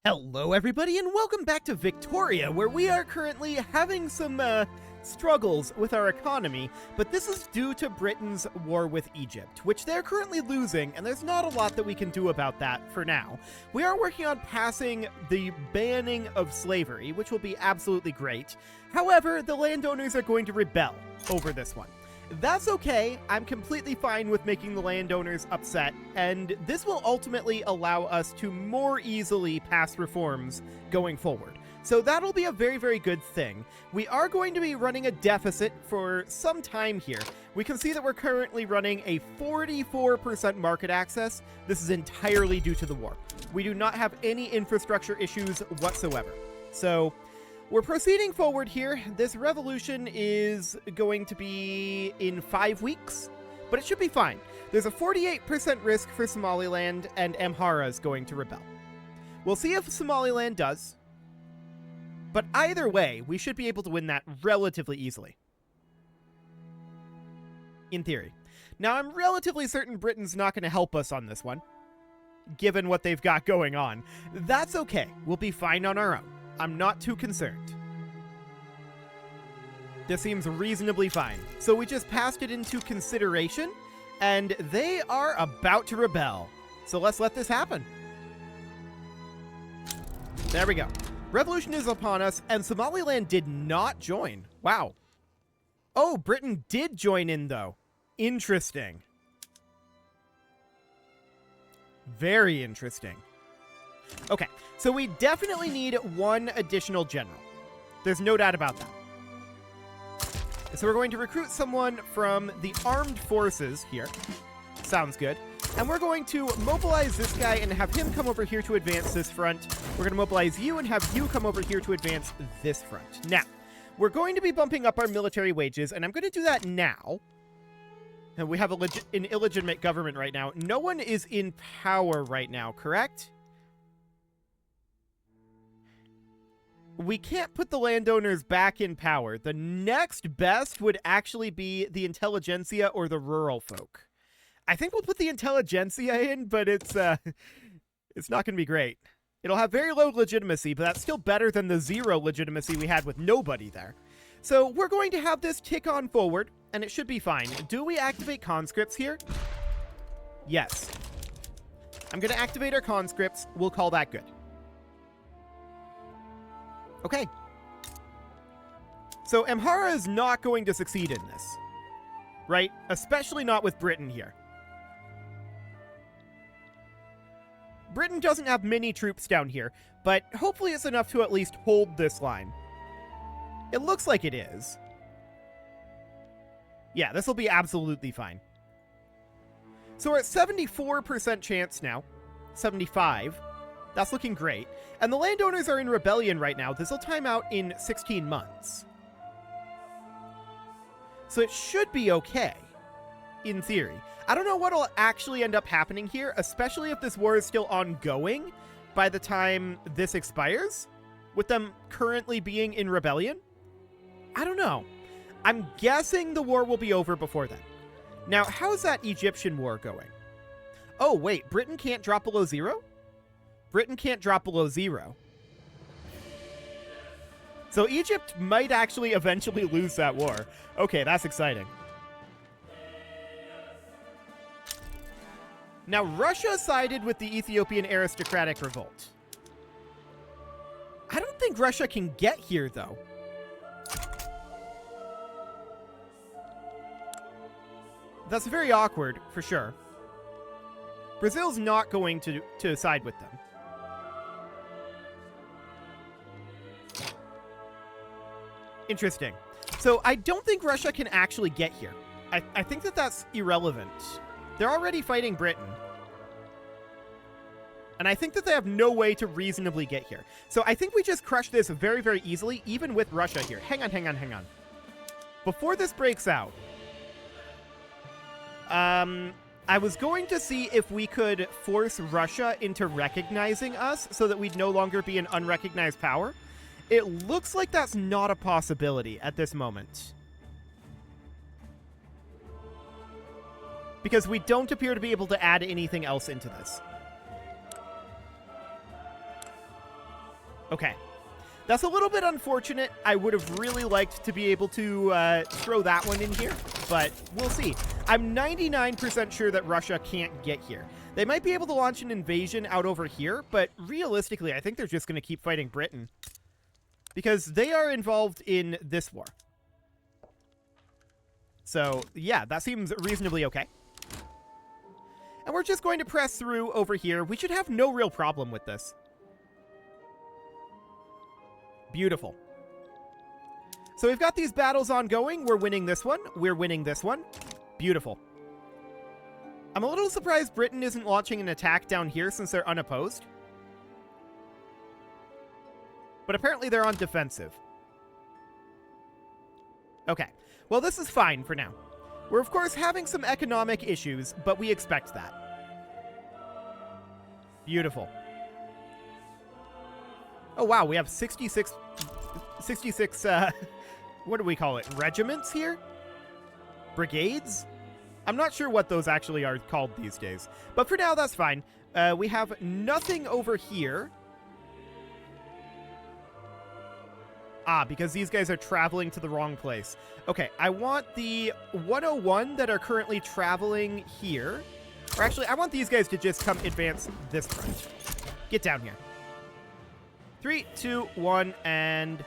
Hello everybody and welcome back to Victoria, where we are currently having some struggles with our economy, but this is due to Britain's war with Egypt, which they're currently losing, and there's not a lot that we can do about that for now. We are working on passing the banning of slavery, which will be absolutely great. However, the landowners are going to rebel over this one. That's okay, I'm completely fine with making the landowners upset, and this will ultimately allow us to more easily pass reforms going forward. So that'll be a very, very good thing. We are going to be running a deficit for some time here. We can see that we're currently running a 44% market access. This is entirely due to the war. We do not have any infrastructure issues whatsoever. So we're proceeding forward here. This revolution is going to be in 5 weeks, but it should be fine. There's a 48% risk for Somaliland, and Amhara is going to rebel. We'll see if Somaliland does, but either way, we should be able to win that relatively easily. In theory. Now, I'm relatively certain Britain's not going to help us on this one, given what they've got going on. That's okay. We'll be fine on our own. I'm not too concerned. This seems reasonably fine. So we just passed it into consideration, and they are about to rebel. So let's let this happen. There we go. Revolution is upon us, and Somaliland did not join. Wow. Oh, Britain did join in, though. Interesting. Very interesting. Okay, so we definitely need one additional general. There's no doubt about that. So we're going to recruit someone from the armed forces here. Sounds good. And we're going to mobilize this guy and have him come over here to advance this front. We're going to mobilize you and have you come over here to advance this front. Now, we're going to be bumping up our military wages, and I'm going to do that now. And we have an illegitimate government right now. No one is in power right now, correct? We can't put the landowners back in power. The next best would actually be the intelligentsia or the rural folk. I think we'll put the intelligentsia in, but it's not going to be great. It'll have very low legitimacy, but that's still better than the zero legitimacy we had with nobody there. So we're going to have this tick on forward, and it should be fine. Do we activate conscripts here? Yes. I'm going to activate our conscripts. We'll call that good. Okay. So Amhara is not going to succeed in this, right? Especially not with Britain here. Britain doesn't have many troops down here, but hopefully it's enough to at least hold this line. It looks like it is. Yeah, this will be absolutely fine. So we're at 74% chance now. 75. That's looking great. And the landowners are in rebellion right now. This will time out in 16 months. So it should be okay, in theory. I don't know what will actually end up happening here, especially if this war is still ongoing by the time this expires, with them currently being in rebellion. I don't know. I'm guessing the war will be over before then. Now, how's that Egyptian war going? Oh, wait, Britain can't drop below 0? Britain can't drop below 0. So Egypt might actually eventually lose that war. Okay, that's exciting. Now, Russia sided with the Ethiopian aristocratic revolt. I don't think Russia can get here, though. That's very awkward, for sure. Brazil's not going to side with them. Interesting. So I don't think Russia can actually get here. I think that that's irrelevant. They're already fighting Britain. And I think that they have no way to reasonably get here. So I think we just crush this very, very easily, even with Russia here. Hang on. Before this breaks out, I was going to see if we could force Russia into recognizing us so that we'd no longer be an unrecognized power. It looks like that's not a possibility at this moment. Because we don't appear to be able to add anything else into this. Okay. That's a little bit unfortunate. I would have really liked to be able to throw that one in here, but we'll see. I'm 99% sure that Russia can't get here. They might be able to launch an invasion out over here, but realistically, I think they're just going to keep fighting Britain because they are involved in this war. So, yeah, that seems reasonably okay. And we're just going to press through over here. We should have no real problem with this. Beautiful. So we've got these battles ongoing. We're winning this one. We're winning this one. Beautiful. I'm a little surprised Britain isn't launching an attack down here since they're unopposed. But apparently they're on defensive. Okay. Well, this is fine for now. We're, of course, having some economic issues, but we expect that. Beautiful. Oh, wow, we have 66, what do we call it? Regiments here? Brigades? I'm not sure what those actually are called these days. But for now, that's fine. We have nothing over here. Ah, because these guys are traveling to the wrong place. Okay, I want the 101 that are currently traveling here. Or actually, I want these guys to just come advance this front. Get down here. 3, 2, 1, and...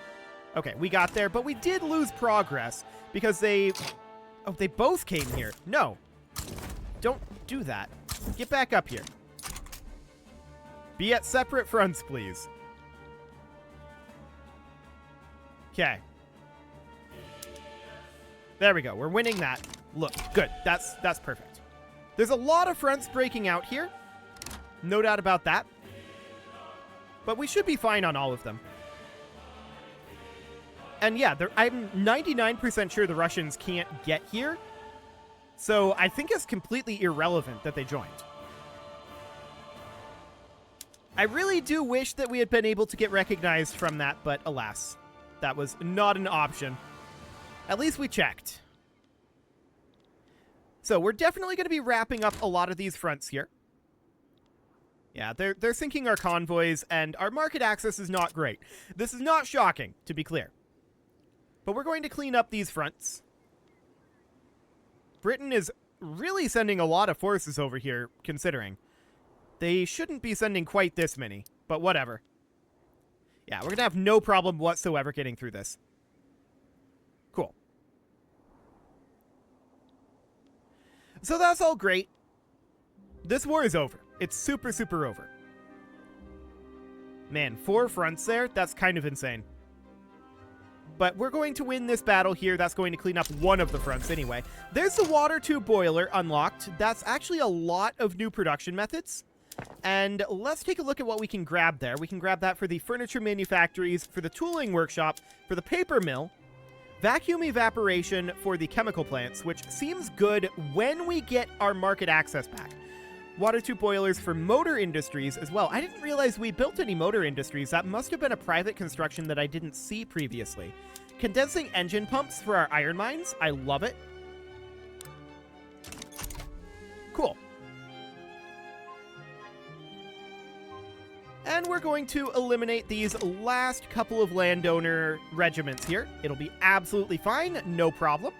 Okay, we got there, but we did lose progress because they... Oh, they both came here. No. Don't do that. Get back up here. Be at separate fronts, please. Okay. There we go. We're winning that. Look, good. That's perfect. There's a lot of fronts breaking out here. No doubt about that. But we should be fine on all of them. And yeah, I'm 99% sure the Russians can't get here. So I think it's completely irrelevant that they joined. I really do wish that we had been able to get recognized from that, but alas, that was not an option. At least we checked. So we're definitely going to be wrapping up a lot of these fronts here. Yeah, they're sinking our convoys, and our market access is not great. This is not shocking, to be clear. But we're going to clean up these fronts. Britain is really sending a lot of forces over here, considering. They shouldn't be sending quite this many, but whatever. Yeah, we're going to have no problem whatsoever getting through this. Cool. So that's all great. This war is over. It's super, super over. Man, 4 fronts there? That's kind of insane. But we're going to win this battle here. That's going to clean up one of the fronts anyway. There's the water tube boiler unlocked. That's actually a lot of new production methods. And let's take a look at what we can grab there. We can grab that for the furniture manufactories, for the tooling workshop, for the paper mill, vacuum evaporation for the chemical plants, which seems good when we get our market access back. Water tube boilers for motor industries as well. I didn't realize we built any motor industries. That must have been a private construction that I didn't see previously. Condensing engine pumps for our iron mines. I love it. Cool. And we're going to eliminate these last couple of landowner regiments here. It'll be absolutely fine. No problem.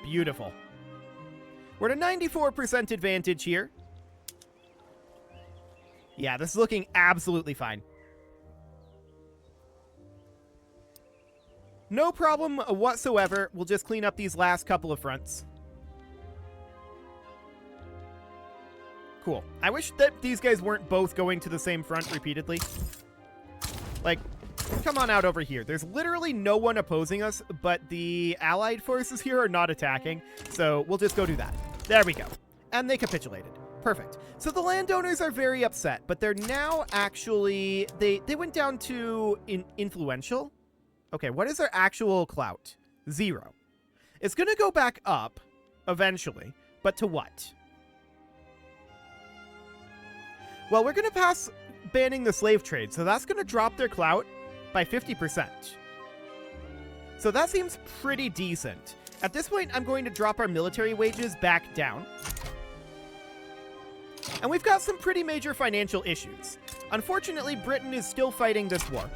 Beautiful. We're at a 94% advantage here. Yeah, this is looking absolutely fine. No problem whatsoever. We'll just clean up these last couple of fronts. Cool. I wish that these guys weren't both going to the same front repeatedly. Like, come on out over here. There's literally no one opposing us, but the allied forces here are not attacking, so we'll just go do that. There we go. And they capitulated. Perfect. So the landowners are very upset, but they're now actually... They went down to influential. Okay, what is their actual clout? 0. It's going to go back up eventually, but to what? Well, we're going to pass banning the slave trade, so that's going to drop their clout by 50%. So that seems pretty decent. At this point, I'm going to drop our military wages back down. And we've got some pretty major financial issues. Unfortunately, Britain is still fighting this war.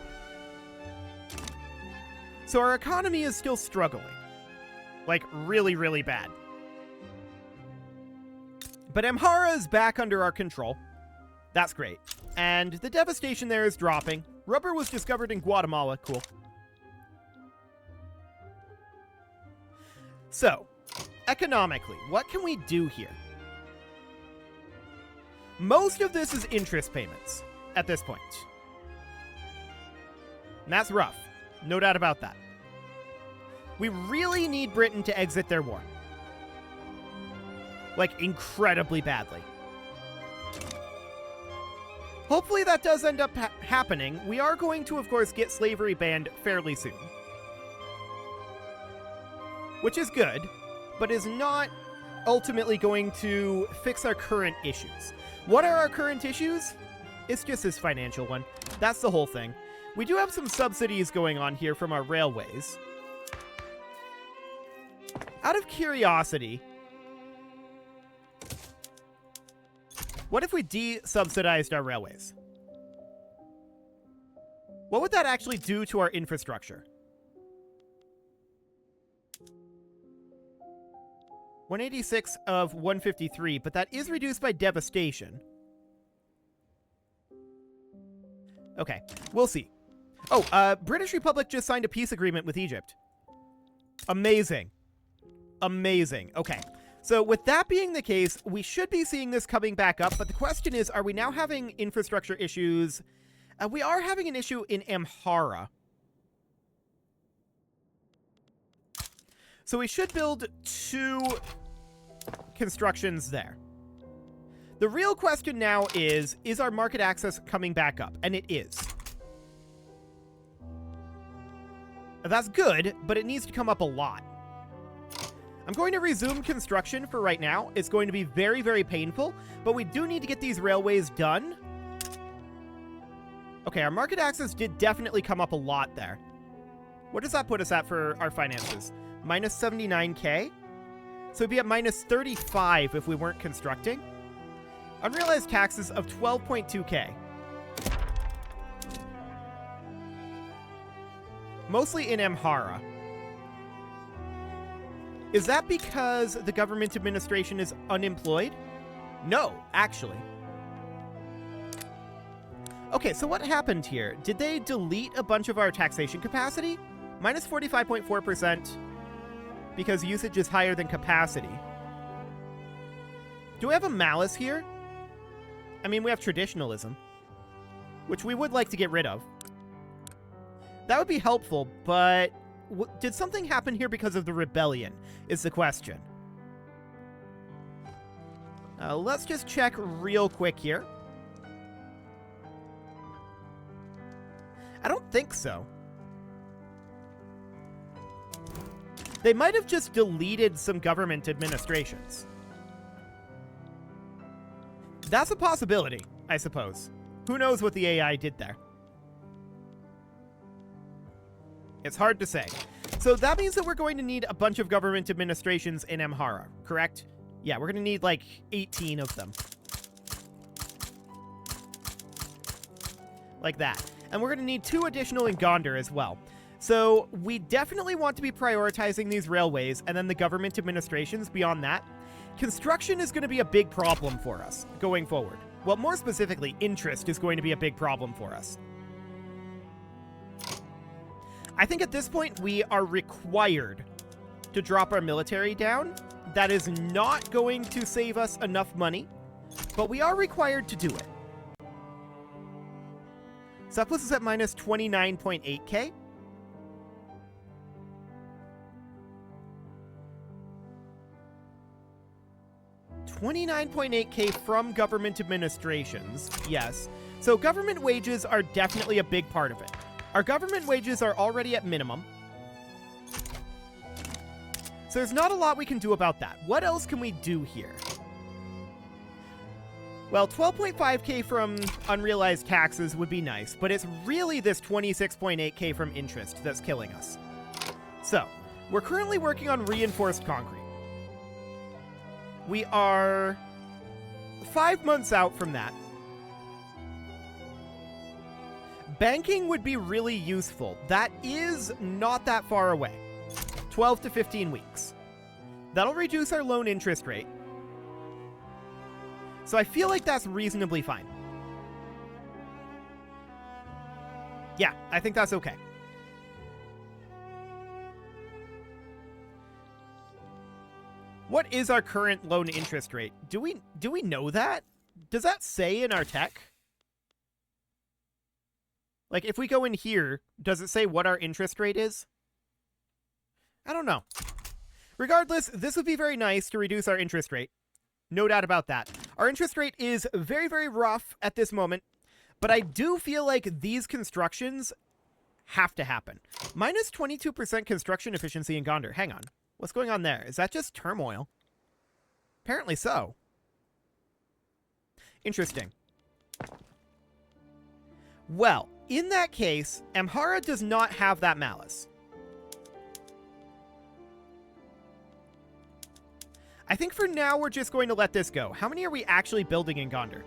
So our economy is still struggling. Like, really, really bad. But Amhara is back under our control. That's great. And the devastation there is dropping. Rubber was discovered in Guatemala. Cool. So, economically, what can we do here? Most of this is interest payments at this point. And that's rough. No doubt about that. We really need Britain to exit their war. Like, incredibly badly. Hopefully that does end up happening. We are going to, of course, get slavery banned fairly soon. Which is good, but is not ultimately going to fix our current issues. What are our current issues? It's just this financial one. That's the whole thing. We do have some subsidies going on here from our railways. Out of curiosity, what if we de-subsidized our railways? What would that actually do to our infrastructure? 186 of 153, but that is reduced by devastation. Okay, we'll see. Oh, British Republic just signed a peace agreement with Egypt. Amazing. Amazing. Okay. So with that being the case, we should be seeing this coming back up, but the question is, are we now having infrastructure issues? We are having an issue in Amhara. So we should build 2 constructions there. The real question now is our market access coming back up? And it is. That's good, but it needs to come up a lot. I'm going to resume construction for right now. It's going to be very, very painful, but we do need to get these railways done. Okay, our market access did definitely come up a lot there. What does that put us at for our finances? Minus 79k? So it'd be at minus 35 if we weren't constructing. Unrealized taxes of 12.2k. Mostly in Amhara. Is that because the government administration is unemployed? No, actually. Okay, so what happened here? Did they delete a bunch of our taxation capacity? Minus 45.4% because usage is higher than capacity. Do we have a malice here? I mean, we have traditionalism, which we would like to get rid of. That would be helpful, but did something happen here because of the rebellion, is the question. Let's just check real quick here. I don't think so. They might have just deleted some government administrations. That's a possibility, I suppose. Who knows what the AI did there? It's hard to say. So that means that we're going to need a bunch of government administrations in Amhara, correct? Yeah, we're going to need like 18 of them. Like that. And we're going to need 2 additional in Gondar as well. So we definitely want to be prioritizing these railways and then the government administrations beyond that. Construction is going to be a big problem for us going forward. Well, more specifically, interest is going to be a big problem for us. I think at this point we are required to drop our military down. That is not going to save us enough money, but we are required to do it. So that puts us at minus 29.8k. $29.8k from government administrations, yes. So government wages are definitely a big part of it. Our government wages are already at minimum. So there's not a lot we can do about that. What else can we do here? Well, 12.5k from unrealized taxes would be nice, but it's really this 26.8k from interest that's killing us. So, we're currently working on reinforced concrete. We are 5 months out from that, banking would be really useful. That is not that far away. 12 to 15 weeks. That'll reduce our loan interest rate. So I feel like that's reasonably fine. Yeah, I think that's okay. What is our current loan interest rate? Do we know that? Does that say in our tech? Like, if we go in here, does it say what our interest rate is? I don't know. Regardless, this would be very nice to reduce our interest rate. No doubt about that. Our interest rate is very, very rough at this moment, but I do feel like these constructions have to happen. Minus 22% construction efficiency in Gondar. Hang on. What's going on there? Is that just turmoil? Apparently so. Interesting. Well, in that case, Amhara does not have that malice. I think for now we're just going to let this go. How many are we actually building in Gondar?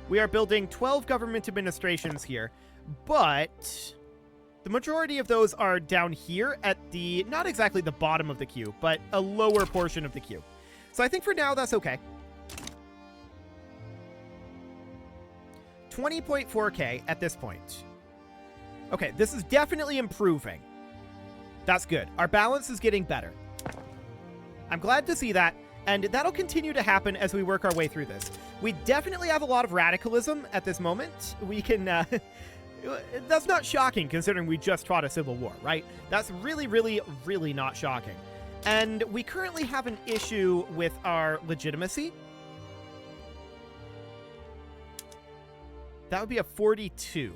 We are building 12 government administrations here, but the majority of those are down here at the, not exactly the bottom of the queue, but a lower portion of the queue. So I think for now that's okay. 20.4k at this point. Okay, this is definitely improving. That's good. Our balance is getting better. I'm glad to see that, and that'll continue to happen as we work our way through this. We definitely have a lot of radicalism at this moment. We can, that's not shocking considering we just fought a civil war, right? That's really, really, really not shocking. And we currently have an issue with our legitimacy. That would be a 42.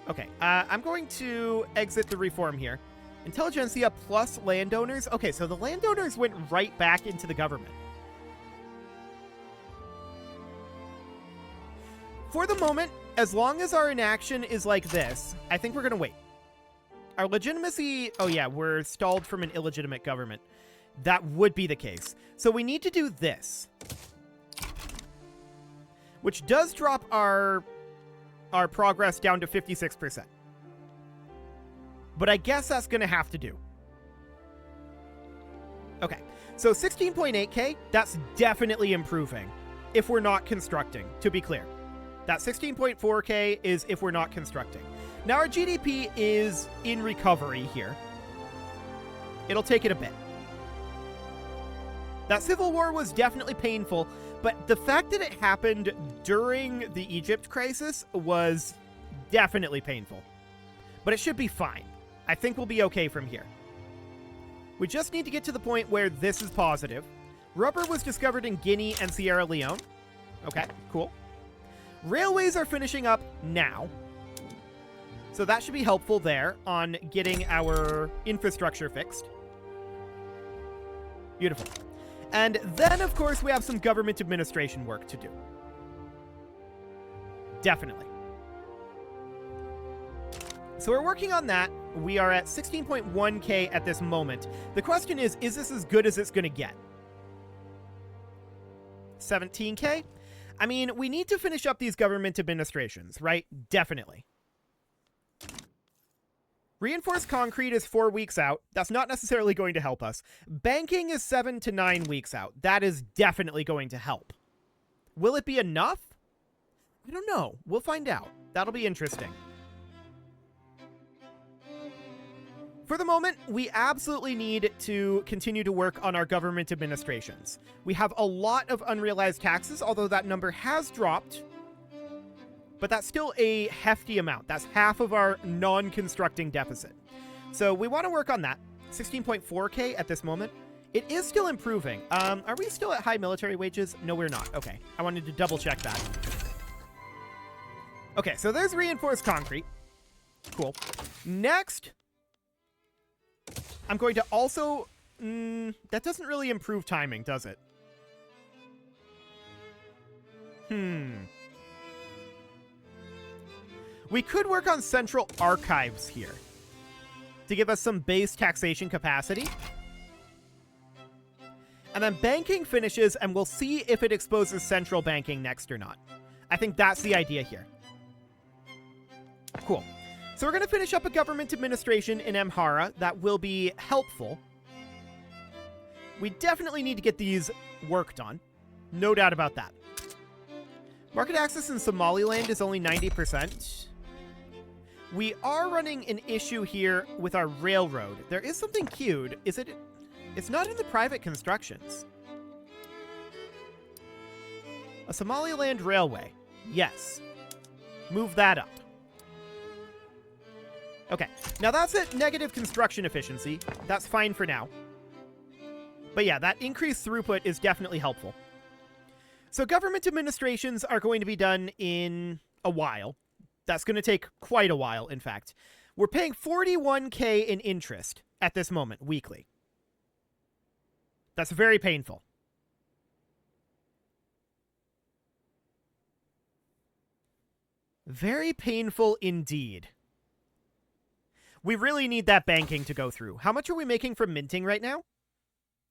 Okay, I'm going to exit the reform here. Intelligentsia plus landowners. Okay, so the landowners went right back into the government. For the moment, as long as our inaction is like this, I think we're going to wait. Our legitimacy... Oh yeah, we're stalled from an illegitimate government. That would be the case. So we need to do this. Which does drop our progress down to 56%. But I guess that's going to have to do. Okay, so 16.8k, that's definitely improving if we're not constructing, to be clear. That 16.4k is if we're not constructing. Now our GDP is in recovery here. It'll take it a bit. That civil war was definitely painful, but the fact that it happened during the Egypt crisis was definitely painful. But it should be fine. I think we'll be okay from here. We just need to get to the point where this is positive. Rubber was discovered in Guinea and Sierra Leone. Okay, cool. Railways are finishing up now. So that should be helpful there on getting our infrastructure fixed. Beautiful. And then, of course, we have some government administration work to do. Definitely. So we're working on that. We are at 16.1k at this moment. The question is this as good as it's going to get? 17k? I mean, we need to finish up these government administrations, right? Definitely. Reinforced concrete is 4 weeks out. That's not necessarily going to help us. Banking is 7 to 9 weeks out. That is definitely going to help. Will it be enough? I don't know. We'll find out. That'll be interesting. For the moment, we absolutely need to continue to work on our government administrations. We have a lot of unrealized taxes, although that number has dropped. But that's still a hefty amount. That's half of our non-constructing deficit. So we want to work on that. 16.4k at this moment. It is still improving. Are we still at high military wages? No, we're not. Okay, I wanted to double check that. Okay, so there's reinforced concrete. Cool. Next, I'm going to also... that doesn't really improve timing, does it? We could work on central archives here to give us some base taxation capacity. And then banking finishes, and we'll see if it exposes central banking next or not. I think that's the idea here. Cool. So we're going to finish up a government administration in Amhara. That will be helpful. We definitely need to get these worked on. No doubt about that. Market access in Somaliland is only 90%. We are running an issue here with our railroad. There is something queued. Is it? It's not in the private constructions. A Somaliland railway. Yes. Move that up. Okay. Now that's at negative construction efficiency. That's fine for now. But yeah, that increased throughput is definitely helpful. So government administrations are going to be done in a while. That's going to take quite a while, in fact. We're paying 41K in interest at this moment, weekly. That's very painful. Very painful indeed. We really need that banking to go through. How much are we making from minting right now?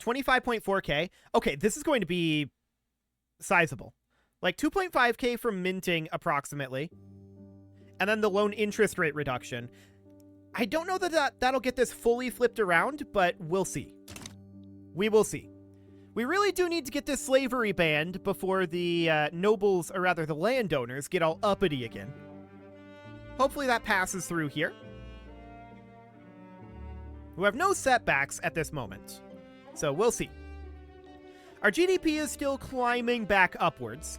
25.4K. Okay, this is going to be sizable. Like 2.5K from minting approximately. And then the loan interest rate reduction. I don't know that that'll get this fully flipped around, but we'll see. We will see. We really do need to get this slavery banned before the nobles, or rather the landowners, get all uppity again. Hopefully that passes through here. We have no setbacks at this moment, so we'll see. Our GDP is still climbing back upwards,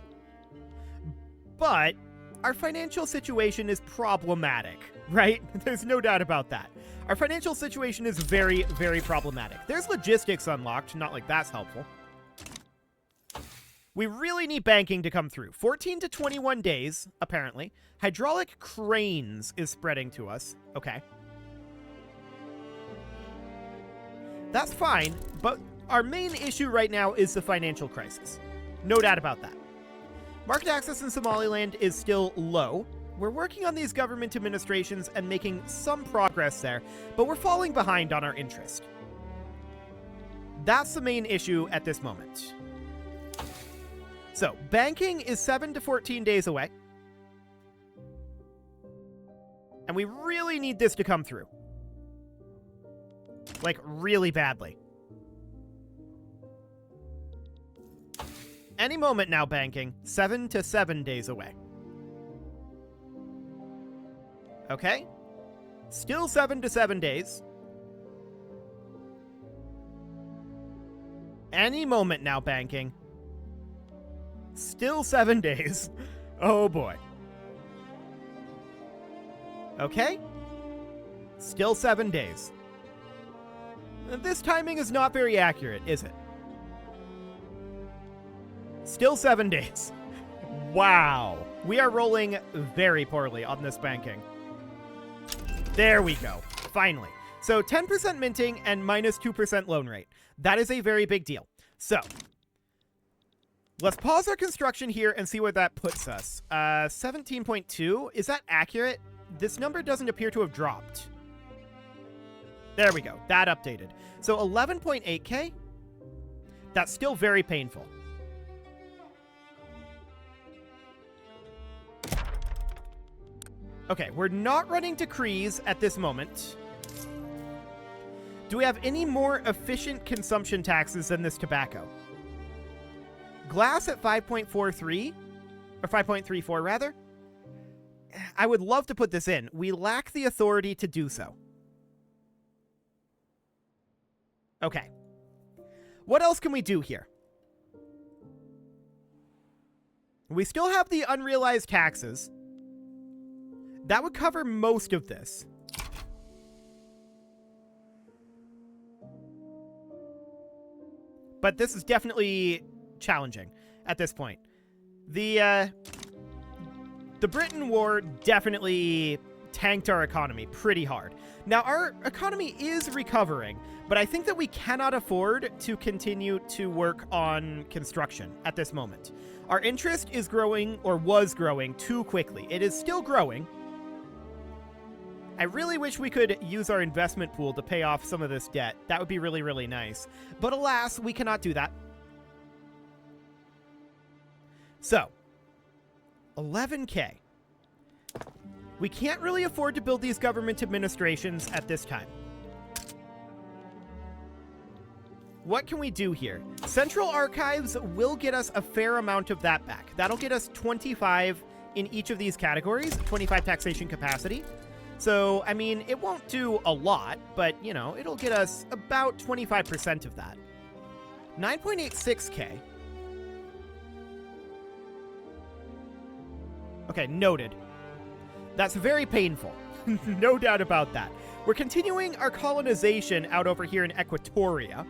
but our financial situation is problematic, right? There's no doubt about that. Our financial situation is very, very problematic. There's logistics unlocked, not like that's helpful. We really need banking to come through. 14 to 21 days, apparently. Hydraulic cranes is spreading to us. Okay. That's fine, but our main issue right now is the financial crisis. No doubt about that. Market access in Somaliland is still low. We're working on these government administrations and making some progress there, but we're falling behind on our interest. That's the main issue at this moment. So, banking is 7 to 14 days away. And we really need this to come through. Like, really badly. Any moment now, banking. 7 to 7 days away. Okay. Still 7 to 7 days. Any moment now, banking. Still 7 days. Oh boy. Okay. Still 7 days. This timing is not very accurate, is it? Still 7 days. Wow. We are rolling very poorly on this banking. There we go. Finally. So 10% minting and minus 2% loan rate. That is a very big deal. So let's pause our construction here and see where that puts us. 17.2. Is that accurate? This number doesn't appear to have dropped. There we go. That updated. So 11.8K. That's still very painful. Okay, we're not running decrees at this moment. Do we have any more efficient consumption taxes than this tobacco? Glass at 5.43, or 5.34 rather. I would love to put this in. We lack the authority to do so. Okay. What else can we do here? We still have the unrealized taxes. That would cover most of this. But this is definitely challenging at this point. The Britain War definitely tanked our economy pretty hard. Now, our economy is recovering, but I think that we cannot afford to continue to work on construction at this moment. Our interest is growing, or was growing, too quickly. It is still growing. I really wish we could use our investment pool to pay off some of this debt. That would be really, really nice. But alas, we cannot do that. So, 11K. We can't really afford to build these government administrations at this time. What can we do here? Central Archives will get us a fair amount of that back. That'll get us 25 in each of these categories, 25 taxation capacity. So, I mean, it won't do a lot, but, you know, it'll get us about 25% of that. 9.86K. Okay, noted. That's very painful. No doubt about that. We're continuing our colonization out over here in Equatoria.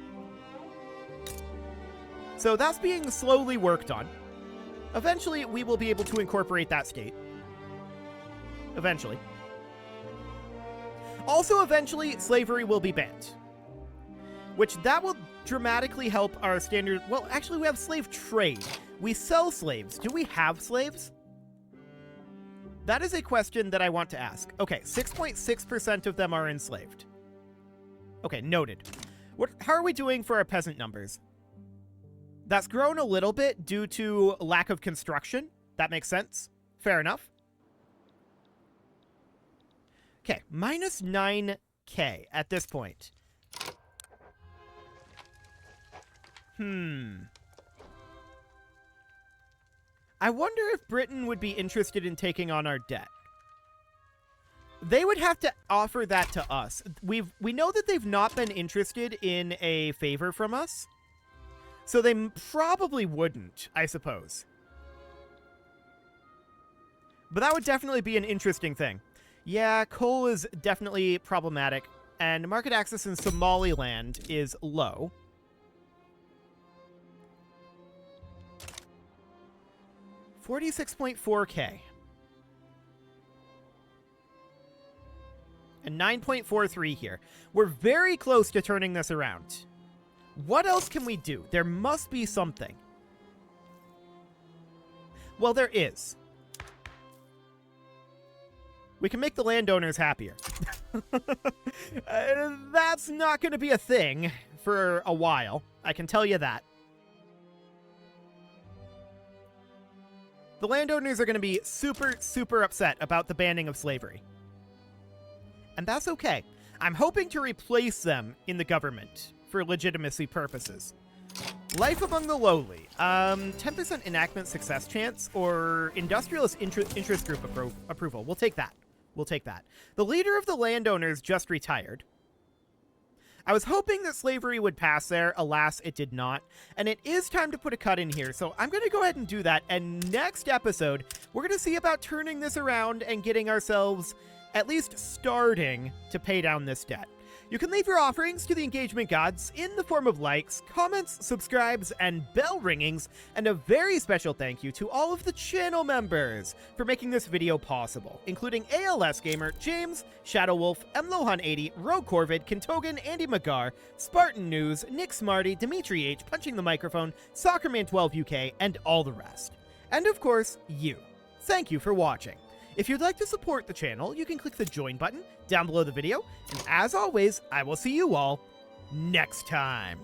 So that's being slowly worked on. Eventually, we will be able to incorporate that state. Eventually. Also, eventually, slavery will be banned. Which that will dramatically help our standard... Well, actually, we have slave trade. We sell slaves. Do we have slaves? That is a question that I want to ask. Okay, 6.6% of them are enslaved. Okay, noted. How are we doing for our peasant numbers? That's grown a little bit due to lack of construction. That makes sense. Fair enough. Okay, minus 9K at this point. I wonder if Britain would be interested in taking on our debt. They would have to offer that to us. We know that they've not been interested in a favor from us. So they probably wouldn't, I suppose. But that would definitely be an interesting thing. Yeah, coal is definitely problematic, and market access in Somaliland is low. $46.4K. And 9.43 here. We're very close to turning this around. What else can we do? There must be something. Well, there is. We can make the landowners happier. That's not going to be a thing for a while. I can tell you that. The landowners are going to be super, super upset about the banning of slavery. And that's okay. I'm hoping to replace them in the government for legitimacy purposes. Life among the lowly. 10% enactment success chance or industrialist interest group approval. We'll take that. We'll take that. The leader of the landowners just retired. I was hoping that slavery would pass there. Alas, it did not. And it is time to put a cut in here. So I'm going to go ahead and do that. And next episode, we're going to see about turning this around and getting ourselves at least starting to pay down this debt. You can leave your offerings to the engagement gods in the form of likes, comments, subscribes, and bell ringings, and a very special thank you to all of the channel members for making this video possible, including ALS Gamer, James, Shadow Wolf, MLohan80, Rogue Corvid, Kentogan, Andy McGar, Spartan News, Nick Smarty, Dimitri H, Punching the Microphone, Soccerman12 UK, and all the rest. And of course, you. Thank you for watching. If you'd like to support the channel, you can click the join button down below the video, and as always, I will see you all next time.